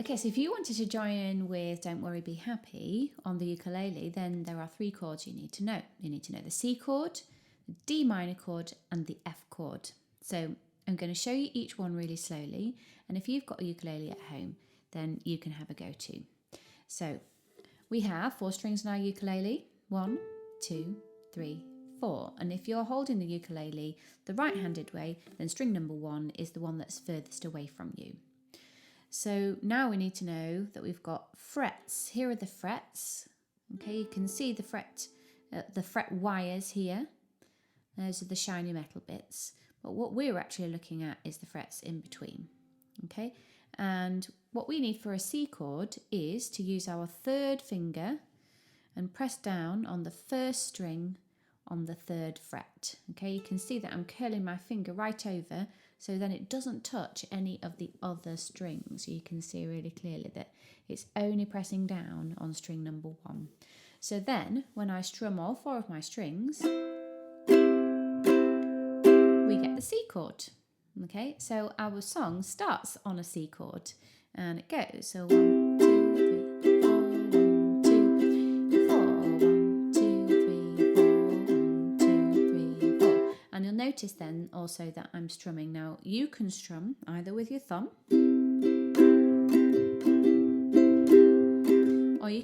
Okay, so if you wanted to join in with Don't Worry, Be Happy on the ukulele, then there are 3 chords you need to know. You need to know the C chord, the D minor chord, and the F chord. So I'm going to show you each one really slowly, and if you've got a ukulele at home, then you can have a go too. So we have 4 strings in our ukulele, 1, 2, 3, 4. And if you're holding the ukulele the right-handed way, then string number 1 is the one that's furthest away from you. So now we need to know that we've got frets. Here are the frets. Okay, you can see the fret wires here. Those are the shiny metal bits. But what we're actually looking at is the frets in between. Okay, and what we need for a C chord is to use our 3rd finger and press down on the 1st string on the 3rd fret. Okay, you can see that I'm curling my finger right over so then it doesn't touch any of the other strings. You can see really clearly that it's only pressing down on string number 1. So then when I strum all 4 of my strings, we get the C chord. Okay, so our song starts on a C chord and it goes, so 1, 2, 3, 4, 1, 2, 4, 1, 2, 3, 4, 1, 2, 3, 4. And you'll notice then also that I'm strumming. Now you can strum either with your thumb or you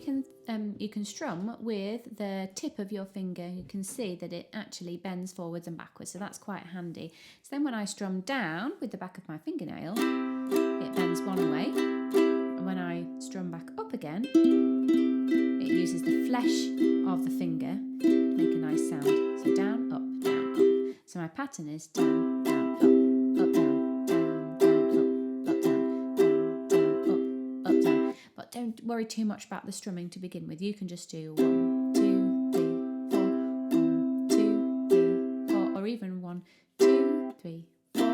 can strum with the tip of your finger. You can see that it actually bends forwards and backwards, so that's quite handy. So then when I strum down with the back of my fingernail, it bends one way, and when I strum back up again, it uses the flesh of the finger to make a nice sound. So down, up, down, up. So my pattern is down, down, up, up, down, down, down, up, up, down, down, down, up, up, down. But don't worry too much about the strumming to begin with. You can just do 1, 2, 3, 4, 1, 2, 3, 4, or even 1, 2, 3, 4,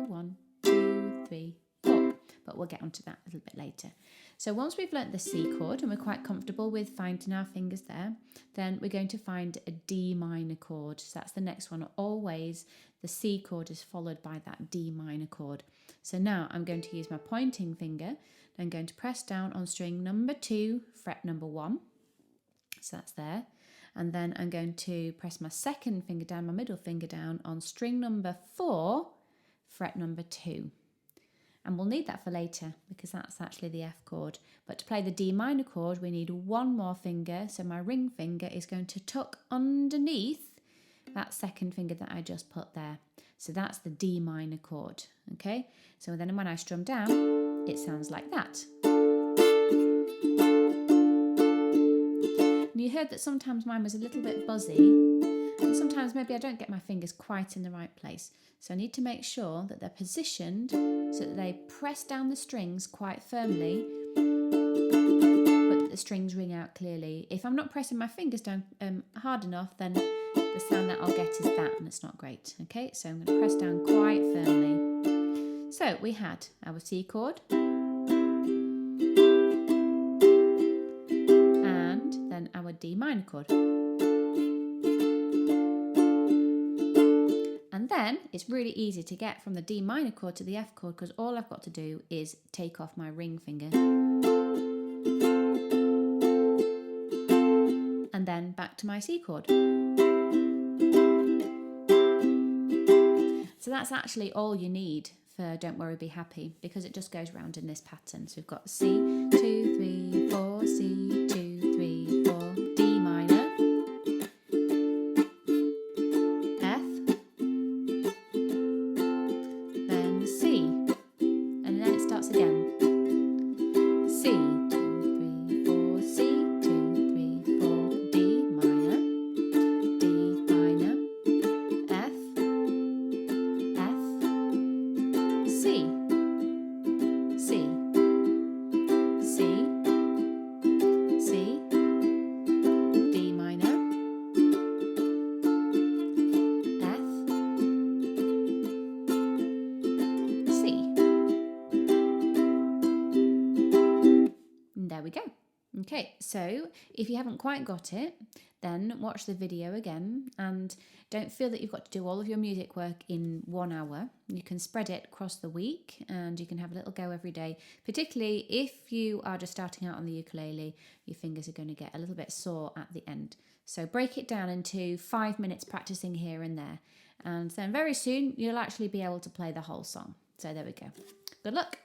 1, 2, 3, 4. But we'll get onto that a little bit later. So once we've learnt the C chord and we're quite comfortable with finding our fingers there, then we're going to find a D minor chord. So that's the next one. Always the C chord is followed by that D minor chord. So now I'm going to use my pointing finger. I'm going to press down on string number 2, fret number 1. So that's there. And then I'm going to press my 2nd finger down, my middle finger down on string number 4, fret number 2. And we'll need that for later because that's actually the F chord. But to play the D minor chord, we need 1 more finger. So my ring finger is going to tuck underneath that 2nd finger that I just put there. So that's the D minor chord. Okay. So then when I strum down, it sounds like that. And you heard that sometimes mine was a little bit buzzy. And sometimes maybe I don't get my fingers quite in the right place. So I need to make sure that they're positioned so that they press down the strings quite firmly, but that the strings ring out clearly. If I'm not pressing my fingers down hard enough, then the sound that I'll get is that, and it's not great. Okay, so I'm going to press down quite firmly. So we had our C chord, and then our D minor chord. And then it's really easy to get from the D minor chord to the F chord because all I've got to do is take off my ring finger. And then back to my C chord. So that's actually all you need for Don't Worry, Be Happy because it just goes round in this pattern. So we've got C, 2, 3, 4, C, 2, 3, 4, D minor, F, then C, and then it starts again. C, 2, 3, 4, C, 2, 3, 4, D minor, D minor, F, F, C, C, C, C, D minor, F, C. And there we go. Okay, so if you haven't quite got it, then watch the video again, and don't feel that you've got to do all of your music work in 1 hour. You can spread it across the week, and you can have a little go every day, particularly if you are just starting out on the ukulele. Your fingers are going to get a little bit sore at the end. So break it down into 5 minutes practicing here and there, and then very soon you'll actually be able to play the whole song. So there we go. Good luck.